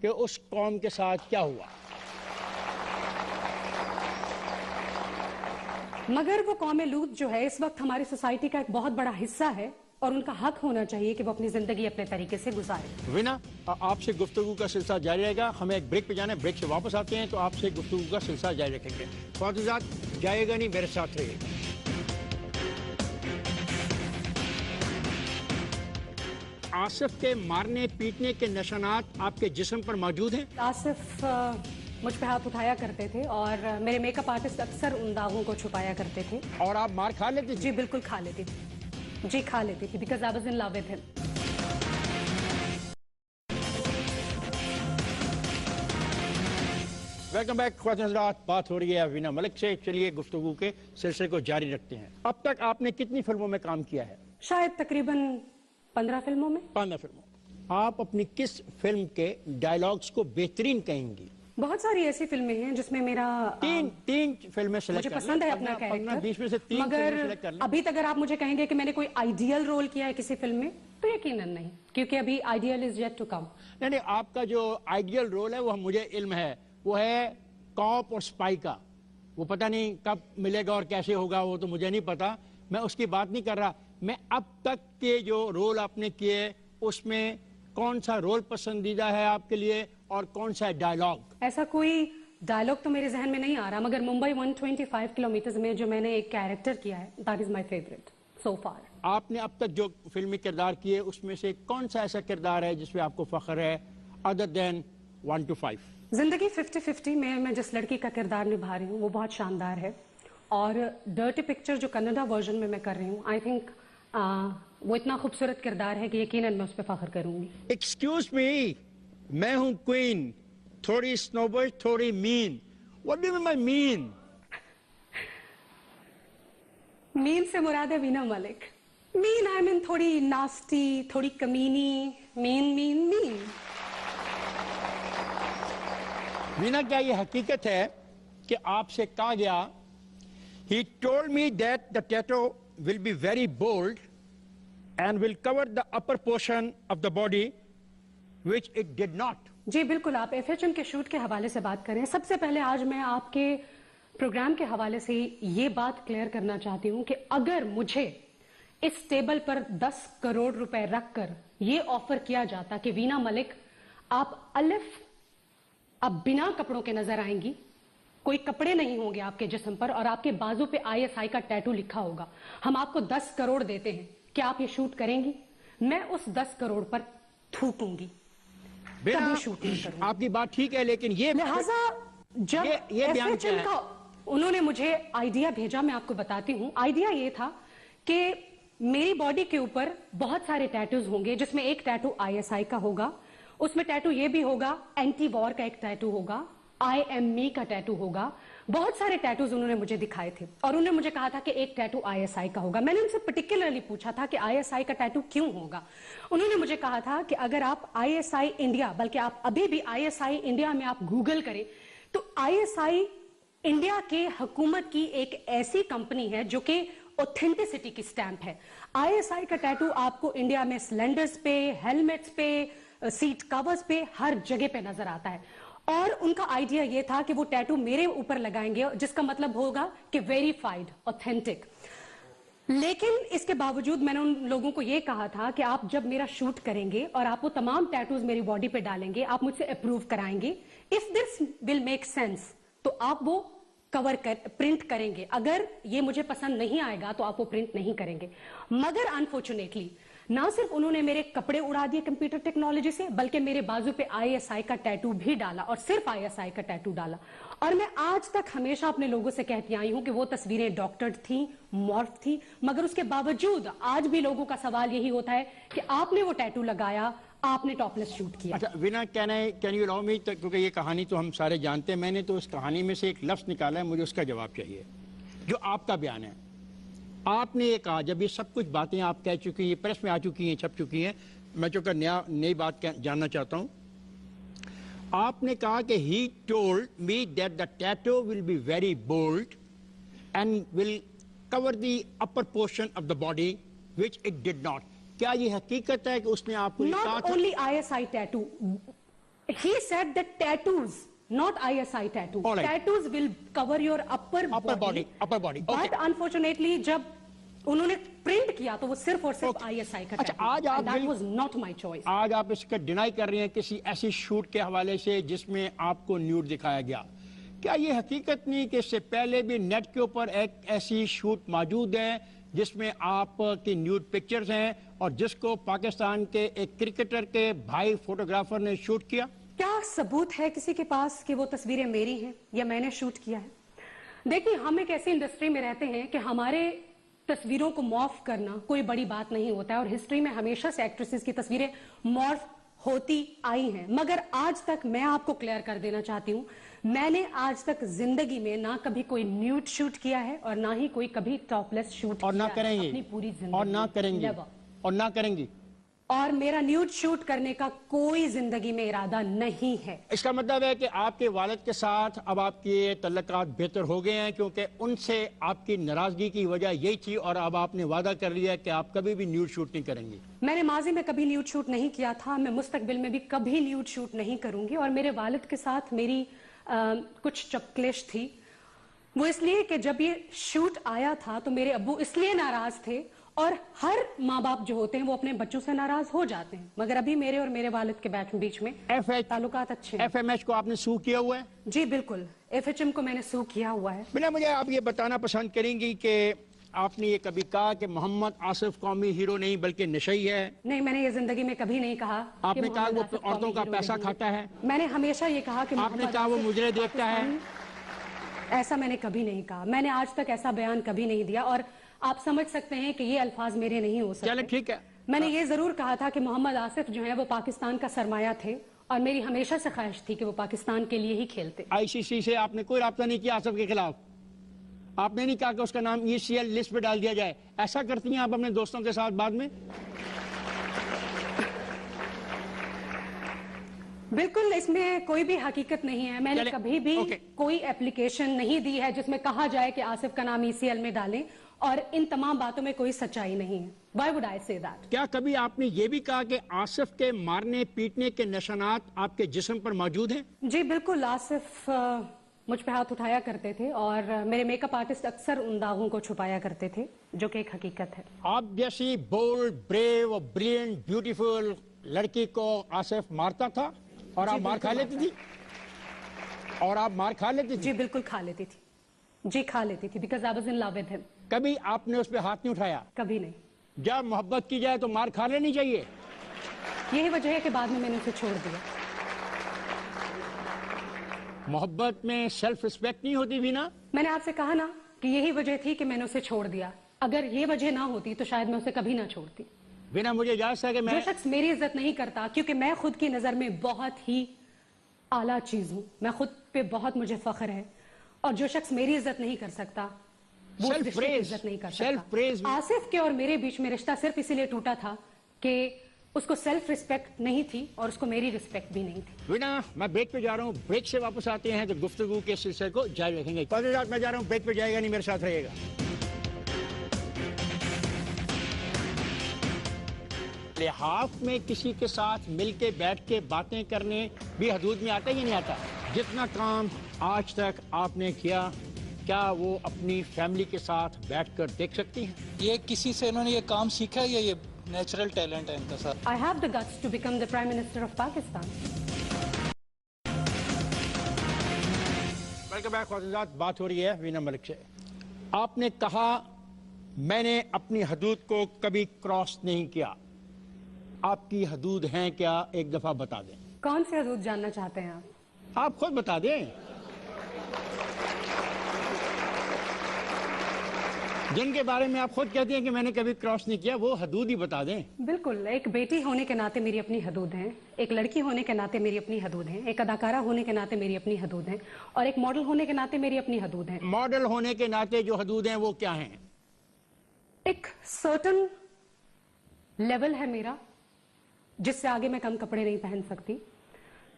कि उस कौम के साथ क्या हुआ। मगर वो कौम लूत जो है इस वक्त हमारी सोसाइटी का एक बहुत बड़ा हिस्सा है और उनका हक होना चाहिए कि वो अपनी जिंदगी अपने तरीके से गुजारे। विना, आपसे गुफ्तगू का सिलसिला जारी रहेगा। हमें एक ब्रेक पे जाना है, ब्रेक से वापस आते हैं तो आपसे गुफ्तगू का सिलसिला जारी रखेंगे। फातिजात जाएगा नहीं, मेरे साथ रहिए। आसिफ के मारने पीटने के निशानात आपके जिस्म पर मौजूद हैं? आसिफ मुझ पे हाथ उठाया करते थे और मेरे मेकअप आर्टिस्ट अक्सर उन दागों को छुपाया करते थे। और आप मार खा लेते थे? जी बिल्कुल खा लेती थी, जी खा लेती थी, because I was in love with him. Welcome back ख्वातीन हज़रात, बात हो रही है वीना मलिक से। चलिए गुफ्तगू के सिलसिले को जारी रखते हैं। अब तक आपने कितनी फिल्मों में काम किया है? शायद तकरीबन 15 फिल्मों में। 15 फिल्मों। आप अपनी किस फिल्म के डायलॉग्स को बेहतरीन कहेंगी? बहुत सारी ऐसी फिल्में हैं जिसमें मेरा तीन फिल्में सेलेक्ट मुझे पसंद है अपना कैरेक्टर, 20 में से 3 मगर सेलेक्ट कर लें। अभी तक अगर आप मुझे कहेंगे कि मैंने कोई आइडियल रोल किया है किसी फिल्म में, तो यकीनन नहीं, क्योंकि अभी ideal is yet to come. नहीं, आपका जो आइडियल रोल है वो मुझे इल्म है, वो है कॉप और स्पाई का। वो पता नहीं कब मिलेगा और कैसे होगा, वो तो मुझे नहीं पता। मैं उसकी बात नहीं कर रहा। मैं अब तक के जो रोल आपने किए उसमें कौन सा रोल पसंदीदा है आपके लिए और कौन सा डायलॉग? ऐसा कोई डायलॉग तो मेरे जहन में नहीं आ रहा, मगर मुंबई 125 किलोमीटर में जो मैंने एक कैरेक्टर किया है, that is my favourite so far. आपने अब तक जो फिल्मी किरदार किए उसमें से कौन सा ऐसा किरदार है जिसमें आपको फख्र है अदर देन 1 to 5? जिंदगी 50-50 में मैं जिस लड़की का किरदार निभा रही हूँ वो बहुत शानदार है, और डर्टी पिक्चर जो कन्नड़ा वर्जन में मैं कर रही हूँ, आई थिंक वो इतना खूबसूरत किरदार है कि यकीनन मैं उस पर फख्र करूंगी। एक्सक्यूज मी, मैं हूँ क्वीन, थोड़ी स्नोबर्ड, थोड़ी mean. What do you mean by mean? Mean से मुराद है Veena Malik. Mean I mean थोड़ी नास्टी, थोड़ी कमीनी। Mean mean mean. वीना, क्या ये हकीकत है कि आपसे कहा गया, he told me that the tattoo will be very bold and will cover the upper portion of the body, which it did not? जी बिल्कुल, आप FHM के शूट के हवाले से बात करें। सबसे पहले आज मैं आपके प्रोग्राम के हवाले से ये बात क्लियर करना चाहती हूँ कि अगर मुझे इस टेबल पर 10 करोड़ रुपए रखकर ये ऑफर किया जाता कि वीना मलिक आप अब बिना कपड़ों के नजर आएंगी, कोई कपड़े नहीं होंगे आपके जिस्म पर और आपके बाजू पे ISI का टैटू लिखा होगा, हम आपको 10 करोड़ देते हैं, क्या आप ये शूट करेंगी? मैं उस 10 करोड़ पर थूकूंगी, कभी शूट नहीं करूंगी। आपकी बात ठीक है, लेकिन ये लिहाजा जब ये बयान क्या FHM है? का उन्होंने मुझे आइडिया भेजा, मैं आपको बताती हूँ। आइडिया ये था कि मेरी बॉडी के ऊपर बहुत सारे टैटूज होंगे, जिसमें एक टैटू ISI का होगा, उसमें टैटू ये भी होगा, एंटी वॉर का एक टैटू होगा, I am me का टैटू होगा। बहुत सारे टैटूज उन्होंने मुझे दिखाए थे और उन्होंने मुझे कहा था कि एक टैटू ISI का होगा। मैंने उनसे पर्टिकुलरली पूछा था कि ISI का टैटू क्यों होगा। उन्होंने मुझे कहा था कि अगर आप ISI इंडिया, बल्कि आप अभी भी ISI इंडिया में आप गूगल करें तो ISI इंडिया के हुकूमत की एक ऐसी कंपनी है जो कि ऑथेंटिसिटी की स्टैंप है। ISI का टैटू आपको इंडिया में सिलेंडर्स पे, हेलमेट्स पे, सीट कवर्स पे, हर जगह पे नजर आता है। और उनका आइडिया ये था कि वो टैटू मेरे ऊपर लगाएंगे, जिसका मतलब होगा कि वेरीफाइड, ऑथेंटिक। लेकिन इसके बावजूद मैंने उन लोगों को ये कहा था कि आप जब मेरा शूट करेंगे और आप वो तमाम टैटूज मेरी बॉडी पे डालेंगे, आप मुझसे अप्रूव कराएंगे, if this will make sense, तो आप वो प्रिंट करेंगे। अगर ये मुझे पसंद नहीं आएगा तो आप वो प्रिंट नहीं करेंगे। मगर अनफॉर्चुनेटली ना सिर्फ उन्होंने मेरे कपड़े उड़ा दिए कंप्यूटर टेक्नोलॉजी से, बल्कि मेरे बाजू पे ISI का टैटू भी डाला, और सिर्फ ISI का टैटू डाला। और मैं आज तक हमेशा अपने लोगों से कहती आई हूं कि वो तस्वीरें डॉक्टर्ड थी, मॉर्फ थी, मगर उसके बावजूद आज भी लोगों का सवाल यही होता है कि आपने वो टैटू लगाया, आपने टॉपलेस शूट किया। अच्छा Veena, can you allow me, क्योंकि ये कहानी तो हम सारे जानते हैं, मैंने तो इस कहानी में से एक लफ्ज निकाला है, मुझे उसका जवाब चाहिए जो आपका बयान है। आपने ये कहा, जब ये सब कुछ बातें आप कह चुकी हैं, प्रेस में आ चुकी हैं, छप चुकी हैं, मैं चूंकि नई बात जानना चाहता हूं। आपने कहा कि he told me that the tattoo will be very bold and will cover the upper portion of the body, which it did not. क्या ये हकीकत है कि उसने आपको कहा Not था? only ISI tattoo, he said that tattoos, not ISI tattoo. All right. Tattoos will cover your upper body. upper body. But Okay. unfortunately जब उन्होंने प्रिंट किया तो वो सिर्फ और सिर्फ Okay. ISI का अच्छा, tattoo. आज आप And that was not my choice. आज आप इसका डिनाई कर रही हैं किसी ऐसी शूट के हवाले से जिसमें आपको न्यूड दिखाया गया। क्या ये हकीकत नहीं कि इससे पहले भी नेट के ऊपर एक ऐसी शूट मौजूद है जिसमें आप की न्यूड पिक्चर्स हैं और जिसको पाकिस्तान के एक क्रिकेटर के भाई फोटोग्राफर ने शूट किया? क्या सबूत है किसी के पास कि वो तस्वीरें मेरी हैं या मैंने शूट किया है? देखिए, हम एक ऐसी इंडस्ट्री में रहते हैं कि हमारे तस्वीरों को मॉर्फ करना कोई बड़ी बात नहीं होता है, और हिस्ट्री में हमेशा से एक्ट्रेसेस की तस्वीरें मॉर्फ ہوتی آئی ہیں، مگر آج تک میں آپ کو کلیئر کر دینا چاہتی ہوں، میں نے آج تک زندگی میں نہ کبھی کوئی نیوڈ شوٹ کیا ہے اور نہ ہی کوئی کبھی ٹاپ لیس شوٹ اور نہ کیا کریں ہے گے اپنی پوری زندگی اور نہ کریں گے Never. اور نہ کریں گی. اور میرا نیوڈ شوٹ کرنے کا کوئی زندگی میں ارادہ نہیں ہے. اس کا مطلب ہے کہ آپ کے والد کے ساتھ اب آپ کے تعلقات بہتر ہو گئے ہیں، کیونکہ ان سے آپ کی ناراضگی کی وجہ یہی تھی، اور اب آپ نے وعدہ کر لیا کہ آپ کبھی بھی نیوڈ شوٹ نہیں کریں گے. میں نے ماضی میں کبھی نیوڈ شوٹ نہیں کیا تھا، میں مستقبل میں بھی کبھی نیوڈ شوٹ نہیں کروں گی. اور میرے والد کے ساتھ میری کچھ چپکلش تھی، وہ اس لیے کہ جب یہ شوٹ آیا تھا تو میرے ابو اس لیے ناراض تھے، اور ہر ماں باپ جو ہوتے ہیں وہ اپنے بچوں سے ناراض ہو جاتے ہیں، مگر ابھی میرے اور میرے والد کے بیچ میں تعلقات اچھے ہیں. FMH کو آپ نے سو کیا ہوا ہے؟ جی بالکل، FHM کو میں نے سو کیا ہوا ہے. بنا مجھے آپ یہ بتانا پسند کریں گی کہ آپ نے یہ کبھی کہا کہ محمد آصف قومی ہیرو نہیں بلکہ نشئی ہے؟ نہیں، میں نے یہ زندگی میں کبھی نہیں کہا. آپ نے کہا وہ عورتوں کا پیسہ کھاتا ہے؟ میں نے ہمیشہ یہ کہا کہ آپ نے کہا وہ مجرے دیکھتا ہے؟ ایسا میں نے کبھی نہیں کہا. میں نے آج تک ایسا بیان کبھی نہیں دیا، اور آپ سمجھ سکتے ہیں کہ یہ الفاظ میرے نہیں ہو سکتے. چلے ٹھیک ہے. میں نے یہ ضرور کہا تھا کہ محمد آصف جو ہیں وہ پاکستان کا سرمایہ تھے، اور میری ہمیشہ سے خواہش تھی کہ وہ پاکستان کے لیے ہی کھیلتے. ICC سے آپ نے کوئی رابطہ نہیں کیا آصف کے خلاف؟ آپ نے نہیں کہا کہ اس کا نام ECL لسٹ پہ ڈال دیا جائے؟ ایسا کرتی ہیں آپ اپنے دوستوں کے ساتھ بعد میں؟ بالکل، اس میں کوئی بھی حقیقت نہیں ہے. میں نے کبھی بھی کوئی اپلیکیشن نہیں دی ہے جس میں کہا جائے کہ آصف کا نام ECL میں ڈالیں، اور ان تمام باتوں میں کوئی سچائی نہیں ہے. Why would I say that? کیا کبھی آپ نے یہ بھی کہا کہ آصف کے مارنے پیٹنے کے نشانات آپ کے جسم پر موجود ہیں؟ جی بالکل، آصف مجھ پہ ہاتھ اٹھایا کرتے تھے، اور میرے میک اپ آرٹسٹ اکثر ان داغوں کو چھپایا کرتے تھے، جو کہ ایک حقیقت ہے. آپ جیسی بولڈ، بریو اور بریلینٹ بیوٹیفل لڑکی کو آصف مارتا تھا اور آپ مار کھا لیتی تھی؟ اور آپ مار کھا لیتی تھی؟ جی بالکل کھا لیتی تھی. جی کھا لیتی تھی، because I was in love with him. کبھی آپ نے اس پہ ہاتھ نہیں اٹھایا؟ کبھی نہیں. جب محبت کی جائے تو مار کھا لینی چاہیے. یہی وجہ ہے کہ بعد میں نے اسے چھوڑ دیا. محبت میں سیلف ریسپیکٹ نہیں ہوتی بھی نا؟ میں نے آپ سے کہا نا کہ یہی وجہ تھی کہ میں نے اسے چھوڑ دیا. اگر یہ وجہ نہ ہوتی تو شاید میں اسے کبھی نہ چھوڑتی. بنا مجھے اجازت ہے کہ جو شخص میری عزت نہیں کرتا، کیونکہ میں خود کی نظر میں بہت ہی اعلیٰ چیز ہوں، میں خود پہ بہت مجھے فخر ہے، اور جو شخص میری عزت نہیں کر سکتا وہ اس رشتے کی عزت نہیں کر سکتا. آصف کے اور میرے بیچ میں رشتہ صرف اسی لیے ٹوٹا تھا کہ اس کو سیلف ریسپیکٹ نہیں تھی، اور اس کو میری ریسپیکٹ بھی نہیں تھی. وینا میں بریک پہ جا رہا ہوں، بریک سے واپس آتے ہیں تو گفتگو کے سلسلے کو جاری رکھیں گے. میں جا رہا ہوں، بریک پہ جائے گا نہیں، میرے ساتھ رہے گا. لحاف میں کسی کے ساتھ مل کے بیٹھ کے باتیں کرنے بھی حدود میں آتا ہی نہیں آتا؟ جتنا کام آج تک آپ نے کیا، کیا وہ اپنی فیملی کے ساتھ بیٹھ کر دیکھ سکتی ہیں؟ یہ کسی سے انہوں نے یہ کام سیکھا ہے یا یہ نیچرل ٹیلنٹ ہے ان کا ساتھ؟ I have the guts to become the Prime Minister of Pakistan. Welcome back خواتین، بات ہو رہی ہے وینا ملک سے. آپ نے کہا میں نے اپنی حدود کو کبھی کراس نہیں کیا. آپ کی حدود ہیں کیا؟ ایک دفعہ بتا دیں. کون سی حدود جاننا چاہتے ہیں آپ؟ آپ خود بتا دیں. جن کے بارے میں آپ خود کہتے ہیں کہ میں نے کبھی کراس نہیں کیا، وہ حدود ہی بتا دیں. بالکل، ایک بیٹی ہونے کے ناطے میری اپنی حدود ہیں، ایک لڑکی ہونے کے ناطے میری اپنی حدود ہیں، ایک اداکارہ ہونے کے ناطے میری اپنی حدود ہیں، اور ایک ماڈل ہونے کے ناطے میری اپنی حدود ہیں. ماڈل ہونے کے ناطے جو حدود ہیں وہ کیا ہیں؟ ایک سرٹن لیول ہے میرا جس سے آگے میں کم کپڑے نہیں پہن سکتی.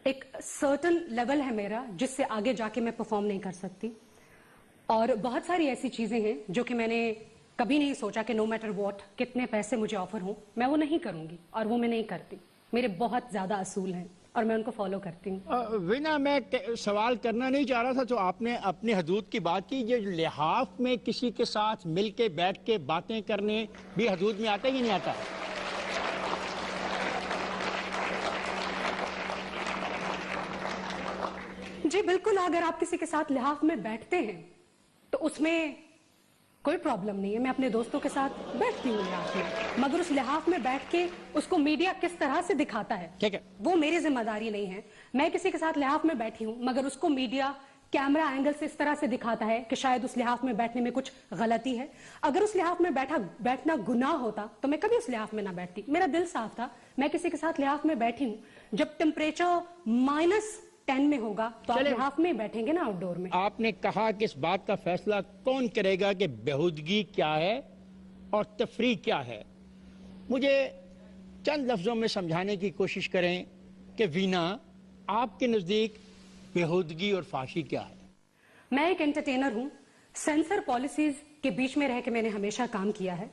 ایک سرٹن لیول ہے میرا جس سے آگے جا کے میں پرفارم نہیں کر سکتی. اور بہت ساری ایسی چیزیں ہیں جو کہ میں نے کبھی نہیں سوچا کہ نو میٹر واٹ کتنے پیسے مجھے آفر ہوں میں وہ نہیں کروں گی، اور وہ میں نہیں کرتی. میرے بہت زیادہ اصول ہیں اور میں ان کو فالو کرتی ہوں. وینا میں سوال کرنا نہیں چاہ رہا تھا، تو آپ نے اپنی حدود کی بات کی. جو لحاف میں کسی کے ساتھ مل کے بیٹھ کے باتیں کرنے بھی حدود میں آتا ہی نہیں آتا؟ جی بالکل، اگر آپ کسی کے ساتھ لحاف میں بیٹھتے ہیں تو اس میں کوئی پرابلم نہیں ہے. میں اپنے دوستوں کے ساتھ بیٹھتی ہوں لحاف میں، مگر اس لحاف میں بیٹھ کے اس کو میڈیا کس طرح سے دکھاتا ہے ٹھیک ہے، وہ میری ذمہ داری نہیں ہے. میں کسی کے ساتھ لحاف میں بیٹھی ہوں، مگر اس کو میڈیا कैमरा एंगल से इस तरह से दिखाता है कि शायद उस लिहाफ में बैठने में कुछ गलती है। अगर उस लिहाफ में बैठना गुनाह होता तो मैं कभी उस लिहाफ में ना बैठती। मेरा दिल साफ था, मैं किसी के साथ लिहाफ में बैठी हूँ। जब टेम्परेचर -10 में होगा तो आप लिहाफ में बैठेंगे ना आउटडोर में। आपने कहा कि इस बात का फैसला कौन करेगा कि बेहूदगी क्या है और तफरीह क्या है। मुझे चंद लफ्जों में समझाने की कोशिश करें कि वीना, आपके नजदीक बेहूदगी और फाशी क्या है? मैं एक एंटरटेनर हूं। सेंसर पॉलिसीज के बीच में रह के मैंने हमेशा काम किया है।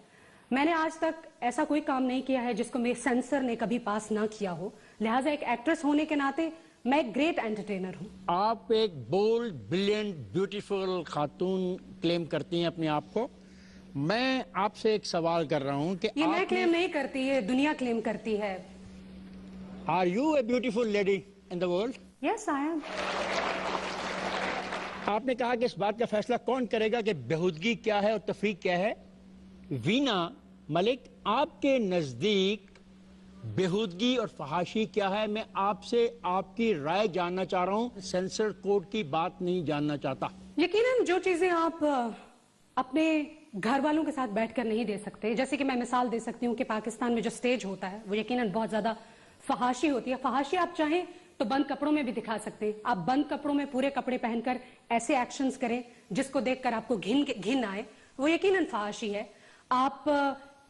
मैंने आज तक ऐसा कोई काम नहीं किया है जिसको मेरे सेंसर ने कभी पास ना किया हो। लिहाजा एक एक्ट्रेस होने के नाते मैं एक ग्रेट एंटरटेनर हूं। आप एक बोल्ड, ब्रिलियंट, ब्यूटीफुल खातून क्लेम करती हैं अपने आप को। मैं आपसे एक सवाल कर रहा हूं कि ये मैं क्लेम नहीं करती, ये दुनिया क्लेम करती है। Are you a beautiful lady in the world? Yes I am. आपने कहा कि इस बात का फैसला कौन करेगा कि बेहूदगी क्या है और तफरीक क्या है। वीना मलिक, आपके नजदीक बेहूदगी और फहाशी क्या है? मैं आपसे आपकी राय जानना चाह रहा हूं, सेंसर कोड की बात नहीं जानना चाहता। यकीनन जो चीजें आप अपने घर वालों के साथ बैठकर नहीं दे सकते, जैसे कि मैं मिसाल दे सकती हूँ कि पाकिस्तान में जो स्टेज होता है वो यकीनन बहुत ज्यादा फहाशी होती है। फहाशी आप चाहें तो बंद कपड़ों में भी दिखा सकते हैं। आप बंद कपड़ों में पूरे कपड़े पहनकर ऐसे एक्शंस करें जिसको देखकर आपको घिन आए, वो यकीनन फहाशी है। आप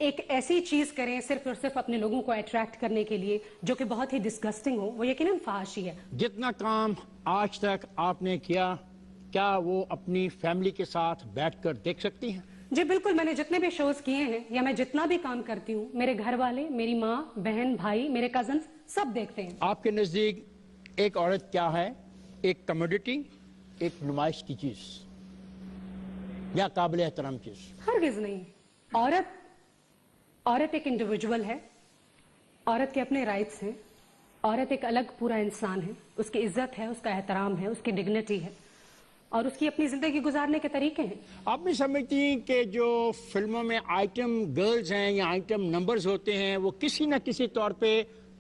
एक ऐसी चीज करें सिर्फ और सिर्फ अपने लोगों को अट्रैक्ट करने के लिए जो कि बहुत ही डिस्गस्टिंग हो, वो यकीनन फहाशी है। जितना काम आज तक आपने किया, क्या वो अपनी फैमिली के साथ बैठकर देख सकती हैं? जी बिल्कुल, मैंने जितने भी शोज किए हैं या मैं जितना भी काम करती हूँ, मेरे घर वाले, मेरी माँ, बहन, भाई, मेरे कजन्स सब देखते हैं। आपके नजदीक एक औरत क्या है? एक कमोडिटी, एक नुमाइश की चीज या काबिल एहतराम चीज? हरगिज नहीं। औरत एक इंडिविजुअल है, औरत के अपने राइट्स हैं, औरत एक अलग पूरा इंसान है, उसकी इज्जत है, उसका एहतराम है, उसकी डिग्निटी है और उसकी अपनी जिंदगी गुजारने के तरीके हैं। आप नहीं समझती कि जो फिल्मों में आइटम गर्ल्स हैं या आइटम नंबर्स होते हैं वो किसी न किसी तौर पे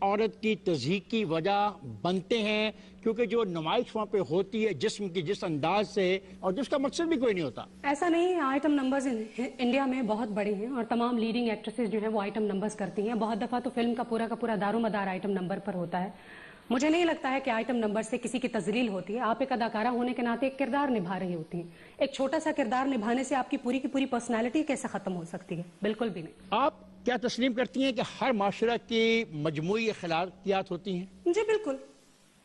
औरत की तज़हीक की वजह बनते हैं, क्योंकि जो नुमाइश वहाँ पे होती है जिस्म की जिस अंदाज से, और जिसका मकसद भी कोई नहीं होता। ऐसा नहीं है, आइटम नंबर्स इंडिया में बहुत बड़े हैं और तमाम लीडिंग एक्ट्रेसेस जो हैं वो आइटम नंबर्स करती हैं। बहुत दफा तो फिल्म का पूरा दारोमदार आइटम नंबर पर होता है। मुझे नहीं लगता है कि आइटम नंबर से किसी की तजलील होती है। आप एक अदाकारा होने के नाते एक किरदार निभा रही होती हैं। एक छोटा सा किरदार निभाने से आपकी पूरी की पूरी पर्सनैलिटी कैसे खत्म हो सकती है? बिल्कुल भी नहीं। आप क्या तस्लीम करती हैं कि हर माशरा की मजमूई अखलाकियात होती हैं? जी बिल्कुल,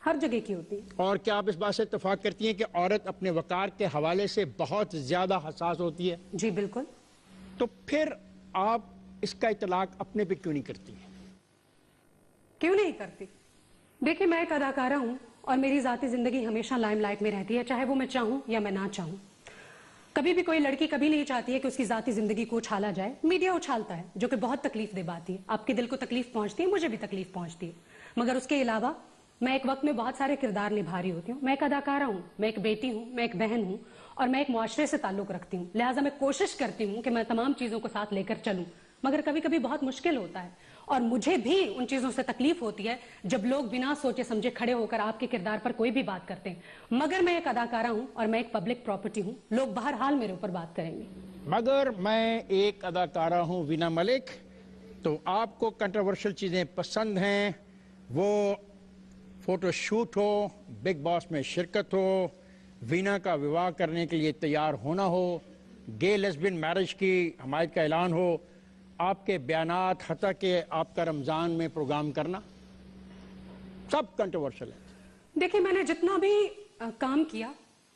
हर जगह की होती है। और क्या आप इस बात से इत्तेफाक करती हैं कि औरत अपने वकार के हवाले से बहुत ज्यादा हसास होती है? जी बिल्कुल। तो फिर आप इसका इतलाक अपने पे क्यों नहीं करती हैं? क्यों नहीं करती? देखिए, मैं एक अदाकारा हूं और मेरी जाती जिंदगी हमेशा लाइमलाइट में रहती है, चाहे वो मैं चाहूं या मैं ना चाहूं। कभी भी कोई लड़की कभी नहीं चाहती है कि उसकी जाती जिंदगी को उछाला जाए। मीडिया उछालता है, जो कि बहुत तकलीफ दे बात है। आपके दिल को तकलीफ पहुंचती है, मुझे भी तकलीफ पहुंचती है, मगर उसके अलावा मैं एक वक्त में बहुत सारे किरदार निभा रही होती हूँ। मैं एक अदाकारा हूँ, मैं एक बेटी हूँ, मैं एक बहन हूँ और मैं एक मुआशरे से ताल्लुक रखती हूँ। लिहाजा मैं कोशिश करती हूँ कि मैं तमाम चीजों को साथ लेकर चलूं, मगर कभी कभी बहुत मुश्किल होता है और मुझे भी उन चीजों से तकलीफ होती है जब लोग बिना सोचे समझे खड़े होकर आपके किरदार पर कोई भी बात करते हैं। मगर मैं एक अदाकारा हूं और मैं एक पब्लिक प्रॉपर्टी हूं, लोग बहरहाल मेरे ऊपर बात करेंगे। मगर मैं एक अदाकारा हूं वीना मलिक, तो आपको कंट्रोवर्शियल चीजें पसंद हैं, वो फोटो शूट हो, बिग बॉस में शिरकत हो, वीना का विवाह करने के लिए तैयार होना हो, गे लेस्बियन मैरिज की हमायत का ऐलान हो, आपके बयानात, हत्ता के आपका रमजान में प्रोग्राम करना, सब कंट्रोवर्शियल है। देखिए, मैंने जितना भी काम किया,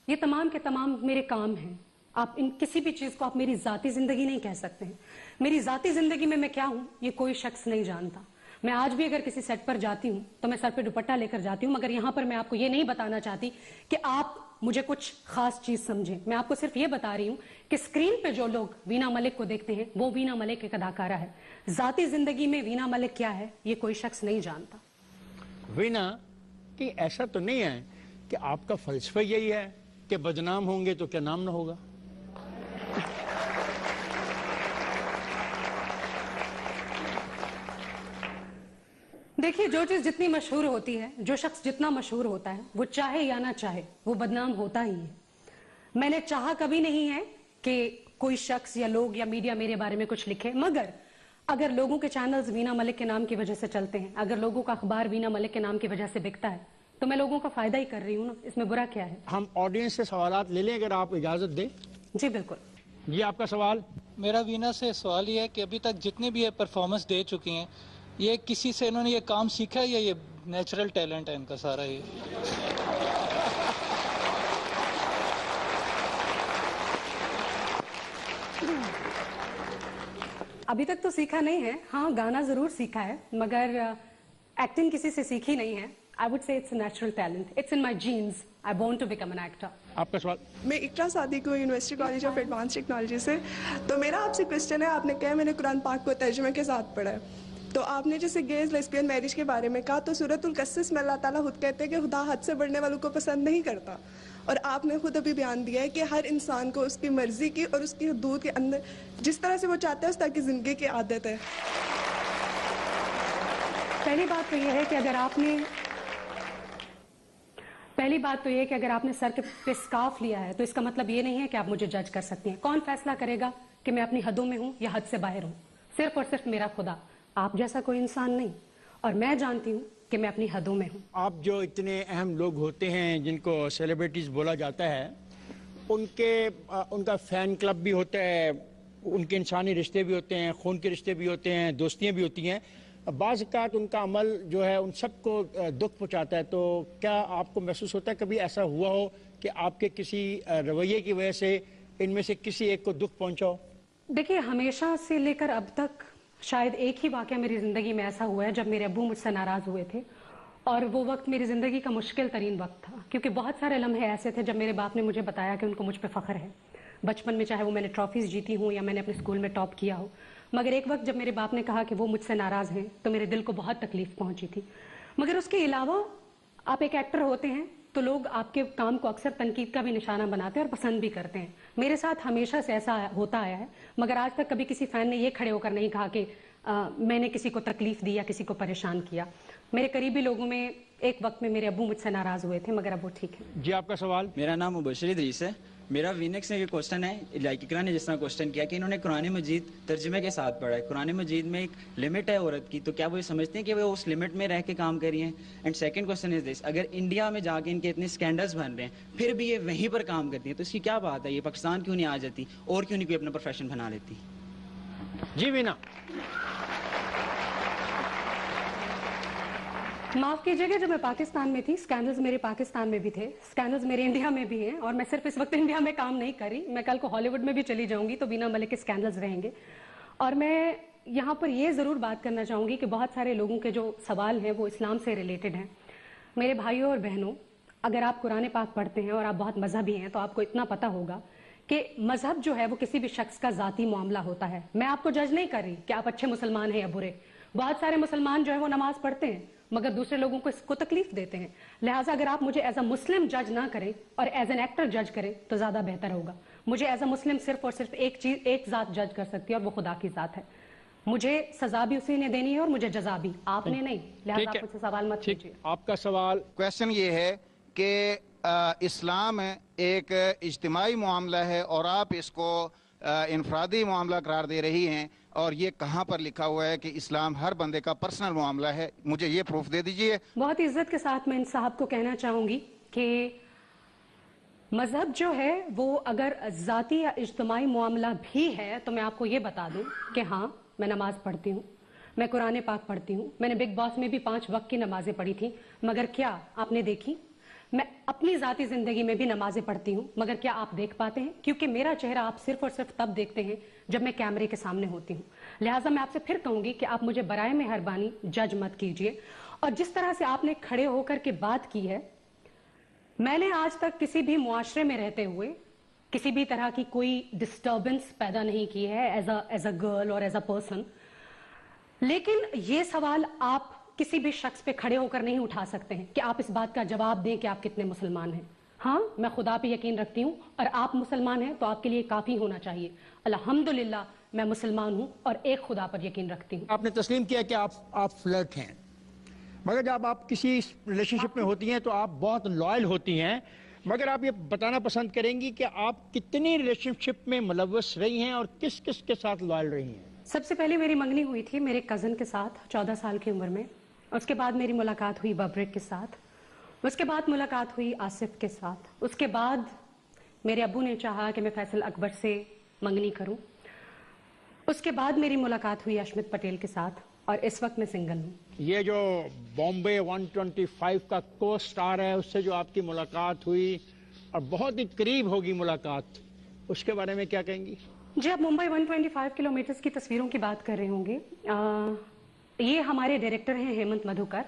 ये तमाम के तमाम मेरे काम हैं। आप इन किसी भी चीज को आप मेरी जाती जिंदगी नहीं कह सकते हैं। मेरी जाती जिंदगी में मैं क्या हूं ये कोई शख्स नहीं जानता। मैं आज भी अगर किसी सेट पर जाती हूं तो मैं सर पे दुपट्टा लेकर जाती हूं, मगर यहां पर मैं आपको ये नहीं बताना चाहती कि आप मुझे कुछ खास चीज समझें। मैं आपको सिर्फ ये बता रही हूं कि स्क्रीन पे जो लोग वीना मलिक को देखते हैं वो वीना मलिक एक अदाकारा है। जाती जिंदगी में वीना मलिक क्या है ये कोई शख्स नहीं जानता। वीना, कि ऐसा तो नहीं है कि आपका फलसफा यही है कि बदनाम होंगे तो क्या नाम ना होगा? देखिए, जो चीज जितनी मशहूर होती है, जो शख्स जितना मशहूर होता है, वो चाहे या ना चाहे वो बदनाम होता ही है। मैंने चाहा कभी नहीं है कि कोई शख्स या लोग या मीडिया मेरे बारे में कुछ लिखे, मगर अगर लोगों के चैनल्स वीना मलिक के नाम की वजह से चलते हैं, अगर लोगों का अखबार वीना मलिक के नाम की वजह से बिकता है, तो मैं लोगों का फायदा ही कर रही हूँ ना, इसमें बुरा क्या है? हम ऑडियंस से सवालात ले लें अगर आप इजाजत दें। जी बिल्कुल। जी आपका सवाल। मेरा वीना से सवाल ये है कि अभी तक जितने भी ये परफॉर्मेंस दे चुकी हैं, ये किसी से इन्होंने ये काम सीखा है या ये नेचुरल टैलेंट है इनका सारा ये? अभी तक तो सीखा नहीं है, हाँ गाना जरूर सीखा है, मगर एक्टिंग किसी से सीखी नहीं है। I would say it's natural talent, it's in my genes, I want to become an actor. आपका सवाल। मैं इकरा सादिक हूँ, university college of advance technology से। तो मेरा आपसे क्वेश्चन है, आपने कहा मैंने कुरान पाक को तर्जुमे के साथ पढ़ा है, तो आपने जैसे गेज लेस्बियन मैरिज के बारे में कहा, तो सूरतुल कस्स में अल्लाह ताला खुद कहते हैं कि खुदा हद से बढ़ने वालों को पसंद नहीं करता, और आपने खुद अभी बयान दिया है कि हर इंसान को उसकी मर्जी की और उसकी हदूद के अंदर जिस तरह से वो चाहता है उस तरह की जिंदगी की आदत है। पहली बात तो ये है कि अगर आपने सर के पे स्कार्फ लिया है, तो इसका मतलब ये नहीं है कि आप मुझे जज कर सकती हैं। कौन फैसला करेगा कि मैं अपनी हदों में हूँ या हद से बाहर हूँ? सिर्फ और सिर्फ मेरा खुदा, आप जैसा कोई इंसान नहीं। और मैं जानती हूँ कि मैं अपनी हदों में हूँ। आप जो इतने अहम लोग होते हैं जिनको सेलिब्रिटीज बोला जाता है, उनका फैन क्लब भी होता है, उनके इंसानी रिश्ते भी होते हैं, खून के रिश्ते भी होते हैं, दोस्तियाँ भी होती हैं। बाज़ औक़ात उनका अमल जो है उन सबको दुख पहुँचाता है। तो क्या आपको महसूस होता है कभी ऐसा हुआ हो कि आपके किसी रवैये की वजह से इनमें से किसी एक को दुख पहुँचा हो? देखिए, हमेशा से लेकर अब तक शायद एक ही वाक़या मेरी ज़िंदगी में ऐसा हुआ है जब मेरे अब्बू मुझसे नाराज़ हुए थे, और वो वक्त मेरी ज़िंदगी का मुश्किल तरीन वक्त था, क्योंकि बहुत सारे लम्हे ऐसे थे जब मेरे बाप ने मुझे बताया कि उनको मुझ पर फ़ख्र है। बचपन में चाहे वो मैंने ट्रॉफीज़ जीती हूँ या मैंने अपने स्कूल में टॉप किया हो, मगर एक वक्त जब मेरे बाप ने कहा कि वो मुझसे नाराज़ हैं, तो मेरे दिल को बहुत तकलीफ़ पहुँची थी। मगर उसके अलावा आप एक एक्टर होते हैं तो लोग आपके काम को अक्सर तनकीद का भी निशाना बनाते हैं और पसंद भी करते हैं। मेरे साथ हमेशा से ऐसा होता आया है, मगर आज तक कभी किसी फ़ैन ने ये खड़े होकर नहीं कहा कि मैंने किसी को तकलीफ़ दी या किसी को परेशान किया। मेरे करीबी लोगों में एक वक्त में मेरे अब्बू मुझसे नाराज़ हुए थे, मगर अब वो ठीक है। जी आपका सवाल। मेरा नाम मुबशर इदरीस है। मेरा वीनेक्स ने ये क्वेश्चन है, लाइक इकरा ने जिस तरह क्वेश्चन किया कि इन्होंने कुरान मजीद तर्जुमे के साथ पढ़ा है। कुरान मजीद में एक लिमिट है औरत की, तो क्या वो ये समझते हैं कि वो उस लिमिट में रह के काम कर रही हैं? And second question is this, अगर इंडिया में जाके इनके इतने स्कैंडल्स बन रहे हैं फिर भी ये वहीं पर काम करती हैं, तो इसकी क्या बात है? ये पाकिस्तान क्यों नहीं आ जाती और क्यों नहीं कोई अपना प्रोफेशन बना लेती? जी वीना। माफ कीजिएगा, जब मैं पाकिस्तान में थी स्कैंडल्स मेरे पाकिस्तान में भी थे, स्कैंडल्स मेरे इंडिया में भी हैं, और मैं सिर्फ इस वक्त इंडिया में काम नहीं कर रही, मैं कल को हॉलीवुड में भी चली जाऊंगी तो वीना मलिक के स्कैंडल्स रहेंगे। और मैं यहाँ पर ये ज़रूर बात करना चाहूँगी कि बहुत सारे लोगों के जो सवाल हैं वो इस्लाम से रिलेटेड हैं। मेरे भाइयों और बहनों, अगर आप कुरान पाक पढ़ते हैं और आप बहुत मजहबी हैं तो आपको इतना पता होगा कि मजहब जो है वो किसी भी शख्स का ज़ाती मामला होता है। मैं आपको जज नहीं कर रही कि आप अच्छे मुसलमान हैं या बुरे। बहुत सारे मुसलमान जो है वो नमाज पढ़ते हैं मगर दूसरे लोगों को इसको तकलीफ देते हैं। लिहाजा अगर आप मुझे एज अ मुस्लिम जज ना करें और एज एन एक्टर जज करें तो ज्यादा बेहतर होगा। मुझे एज अ मुस्लिम सिर्फ और सिर्फ एक जात जज कर सकती है और वो खुदा की जात है। मुझे सजा भी उसी ने देनी है और मुझे जजा भी, आपने नहीं। लिहाजा आप मुझसे सवाल मत कीजिए। आपका सवाल। क्वेश्चन ये है कि इस्लाम एक इज्तिमाई मामला है और आप इसको इनफरादी मामला करार दे रही हैं, और ये कहाँ पर लिखा हुआ है कि इस्लाम हर बंदे का पर्सनल मामला है? मुझे ये प्रूफ दे दीजिए। बहुत इज्जत के साथ मैं इन साहब को कहना चाहूंगी कि मजहब जो है वो अगर जाती या इज्तिमाई मामला भी है तो मैं आपको ये बता दूं कि हाँ, मैं नमाज पढ़ती हूँ, मैं कुरान पाक पढ़ती हूँ, मैंने बिग बॉस में भी 5 वक्त की नमाजें पढ़ी थी, मगर क्या आपने देखी? मैं अपनी जाती जिंदगी में भी नमाजें पढ़ती हूँ, मगर क्या आप देख पाते हैं? क्योंकि मेरा चेहरा आप सिर्फ और सिर्फ तब देखते हैं जब मैं कैमरे के सामने होती हूँ। लिहाजा मैं आपसे फिर कहूंगी कि आप मुझे बराए मेहरबानी जज मत कीजिए। और जिस तरह से आपने खड़े होकर के बात की है, मैंने आज तक किसी भी मुआशरे में रहते हुए किसी भी तरह की कोई डिस्टर्बेंस पैदा नहीं की है एज अ गर्ल और एज अ पर्सन। लेकिन ये सवाल आप किसी भी शख्स पे खड़े होकर नहीं उठा सकते हैं कि आप इस बात का जवाब दें कि आप कितने मुसलमान हैं। हाँ, मैं खुदा पे यकीन रखती हूँ और आप मुसलमान हैं तो आपके लिए काफी होना चाहिए। अल्हम्दुलिल्लाह मैं मुसलमान हूँ और एक खुदा पर यकीन रखती हूँ। आपने तस्लीम किया कि आप फ्लर्ट हैं, مگر جب آپ کسی ریلیشن شپ میں ہوتی ہیں تو آپ بہت لائل ہوتی ہیں، مگر آپ یہ بتانا پسند کریں گی کہ آپ کتنی ریلیشن شپ میں ملوث رہی ہیں اور کس کس کے ساتھ لائل رہی ہیں؟ سب سے پہلے میری منگنی ہوئی تھی میرے کزن کے ساتھ 14 سال کی عمر میں، اس کے بعد میری ملاقات ہوئی ببرک کے ساتھ، اس کے بعد ملاقات ہوئی آصف کے ساتھ، اس کے بعد میرے ابو نے چاہا کہ میں فیصل اکبر سے منگنی کروں، اس کے بعد میری ملاقات ہوئی اشمت پٹیل کے ساتھ، اور اس وقت میں سنگل ہوں۔ یہ جو بامبے 125 کا کو سٹار ہے اس سے جو آپ کی ملاقات ہوئی اور بہت ہی قریب ہوگی ملاقات، اس کے بارے میں کیا کہیں گی؟ جی آپ ممبئی 125 کلومیٹرز کی تصویروں کی بات کر رہے ہوں گے، یہ ہمارے ڈائریکٹر ہیں ہیمنت مدھوکر،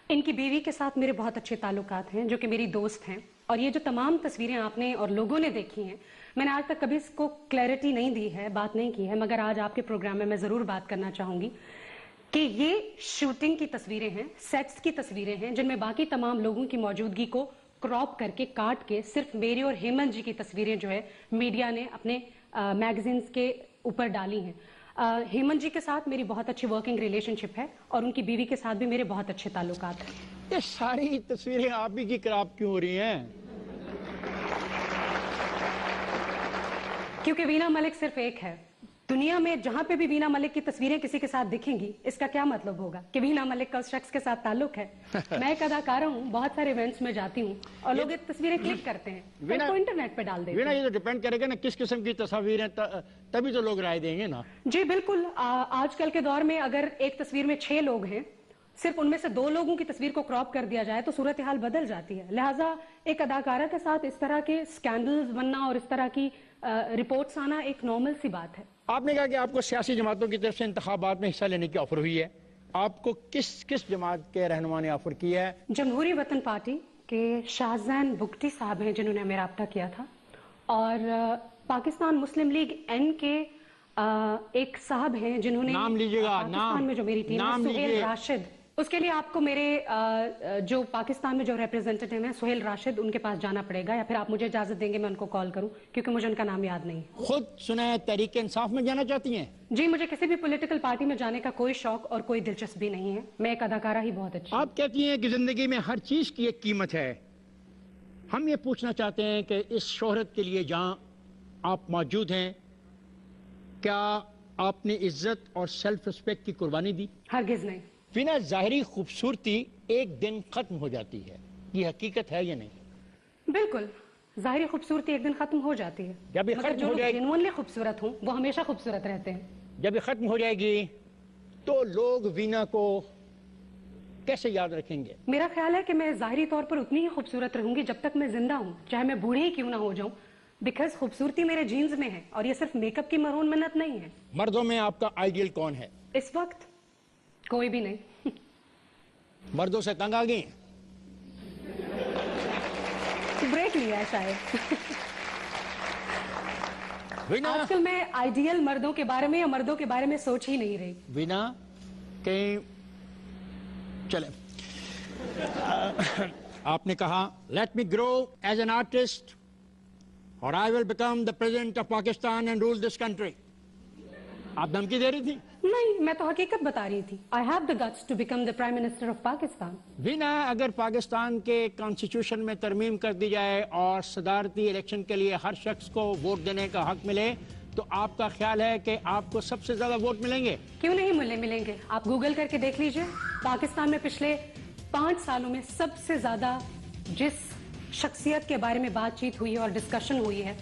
ان کی بیوی کے ساتھ میرے بہت اچھے تعلقات ہیں جو کہ میری دوست ہیں، اور یہ جو تمام تصویریں آپ نے اور لوگوں نے دیکھی ہیں، میں نے آج تک کبھی اس کو کلیئرٹی نہیں دی ہے، بات نہیں کی ہے، مگر آج آپ کے پروگرام میں ضرور بات کرنا چاہوں گی کہ یہ شوٹنگ کی تصویریں ہیں، سیٹس کی تصویریں ہیں، جن میں باقی تمام لوگوں کی موجودگی کو کراپ کر کے کاٹ کے صرف میری اور ہیمنت جی کی تصویریں جو ہے میڈیا نے اپنے میگزینز کے اوپر ڈالی ہیں۔ ہیمنت جی کے ساتھ میری بہت اچھی ورکنگ ریلیشن شپ ہے اور ان کی بیوی کے ساتھ بھی میرے بہت اچھے تعلقات ہیں۔ یہ ساری تصویریں آپ ہی کی کراپ کیوں ہو رہی ہیں؟ کیونکہ وینا ملک صرف ایک ہے دنیا میں، جہاں پہ بھی وینا ملک کی تصویریں کسی کے ساتھ دکھیں گی اس کا کیا مطلب ہوگا کہ وینا ملک کا اس شخص کے ساتھ تعلق ہے؟ میں ایک اداکارہ ہوں، بہت سارے ایونٹس میں جاتی ہوں اور لوگ یہ تصویریں کلک کرتے ہیں، پھر اس کو انٹرنیٹ پہ ڈال دیتے وینا ہیں۔ یہ تو ڈیپینڈ کرے گا نا کس قسم کی تصاویر ہیں، تبھی تو لوگ رائے دیں گے نا۔ جی بالکل، آج کل کے دور میں اگر ایک تصویر میں 6 لوگ ہیں، صرف ان میں سے 2 لوگوں کی تصویر کو کراپ کر دیا جائے تو صورتحال بدل جاتی ہے، لہٰذا ایک اداکارہ کے ساتھ اس طرح کے سکینڈلز بننا اور اس طرح کی رپورٹس آنا ایک نارمل سی بات ہے۔ آپ نے کہا کہ آپ کو سیاسی جماعتوں کی طرف سے انتخابات میں حصہ لینے کی آفر ہوئی ہے، آپ کو کس جماعت کے رہنما نے آفر کی ہے؟ جمہوری وطن پارٹی کے شاہزین بگٹی صاحب ہیں جنہوں نے ہمیں رابطہ کیا تھا، اور پاکستان مسلم لیگ این کے ایک صاحب ہیں جنہوں نے نام لیجیے گا، پاکستان میں جو میری ٹیم ہے سہیل راشد، اس کے لیے آپ کو میرے جو پاکستان میں جو ریپرزینٹیٹیو ہیں سہیل راشد، ان کے پاس جانا پڑے گا، یا پھر آپ مجھے اجازت دیں گے میں ان کو کال کروں کیونکہ مجھے ان کا نام یاد نہیں ہے۔ خود سنیں تحریک انصاف میں جانا چاہتی ہیں؟ جی مجھے کسی بھی پولیٹیکل پارٹی میں جانے کا کوئی شوق اور کوئی دلچسپی نہیں ہے، میں ایک اداکارہ ہی بہت اچھی۔ آپ کہتی ہیں کہ زندگی میں ہر چیز کی ایک قیمت ہے، ہم یہ پوچھنا چاہتے ہیں کہ اس شہرت کے لیے جہاں آپ موجود ہیں کیا آپ نے عزت اور سیلف ریسپیکٹ کی قربانی دی؟ ہرگز نہیں۔ وینا ظاہری خوبصورتی ایک دن ختم ہو جاتی ہے، یہ حقیقت ہے یا نہیں؟ بالکل، ظاہری خوبصورتی ایک دن ختم ہو جاتی ہے، جب یہ مگر ختم جو ہو لوگ جائے جینوئنلی خوبصورت ہوں وہ ہمیشہ خوبصورت رہتے ہیں۔ جب یہ ختم ہو جائے گی تو لوگ وینا کو کیسے یاد رکھیں گے؟ میرا خیال ہے کہ میں ظاہری طور پر اتنی ہی خوبصورت رہوں گی جب تک میں زندہ ہوں، چاہے میں بوڑھی ہی کیوں نہ ہو جاؤں، بیکاز خوبصورتی میرے جینز میں ہے اور یہ صرف میک اپ کی مرہون منت نہیں ہے۔ مردوں میں آپ کا آئیڈیل کون ہے؟ اس وقت کوئی بھی نہیں۔ مردوں سے تنگ آ گئی؟ بریک لیا ہے شاید۔ وینا آج کل میں آئیڈیل مردوں کے بارے میں یا مردوں کے بارے میں سوچ ہی نہیں رہی۔ وینا کہیں چلے آپ نے کہا let me grow as an artist اور I will become the president of Pakistan and rule this country, آپ دھمکی دے رہی تھی؟ نہیں، میں تو حقیقت بتا رہی تھی۔ I have the guts to become the Prime Minister of Pakistan۔ وینا اگر پاکستان کے کانسٹیٹیوشن میں ترمیم کر دی جائے اور صدارتی الیکشن کے لیے ہر شخص کو ووٹ دینے کا حق ملے تو آپ کا خیال ہے کہ آپ کو سب سے زیادہ ووٹ ملیں گے؟ کیوں نہیں ملیں گے؟ آپ گوگل کر کے دیکھ لیجئے، پاکستان میں پچھلے 5 سالوں میں سب سے زیادہ جس شخصیت کے بارے میں بات چیت ہوئی ہے اور ڈسکشن ہوئی ہے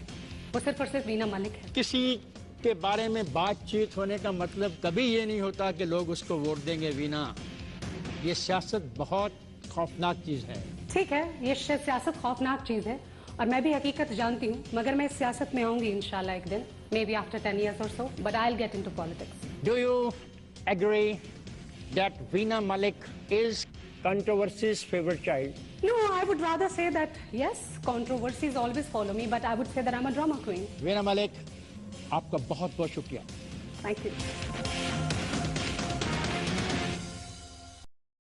وہ صرف اور صرف وینا ملک ہے۔ کسی کے بارے میں بات چیت ہونے کا مطلب کبھی یہ نہیں ہوتا کہ لوگ اس کو ووٹ دیں گے۔ وینا یہ سیاست بہت خوفناک چیز ہے۔ ٹھیک ہے، یہ سیاست خوفناک چیز ہے اور میں بھی حقیقت جانتی ہوں، مگر میں اس سیاست میں آؤں گی انشاءاللہ ایک دن، maybe after 10 years or so, but I'll get into politics۔ Do you agree that Veena Malik is controversy's favorite child? No, I would rather say that yes, controversies always follow me, but I would say that I'm a drama queen۔ Veena Malik آپ کا بہت بہت شکریہ۔ Thank you۔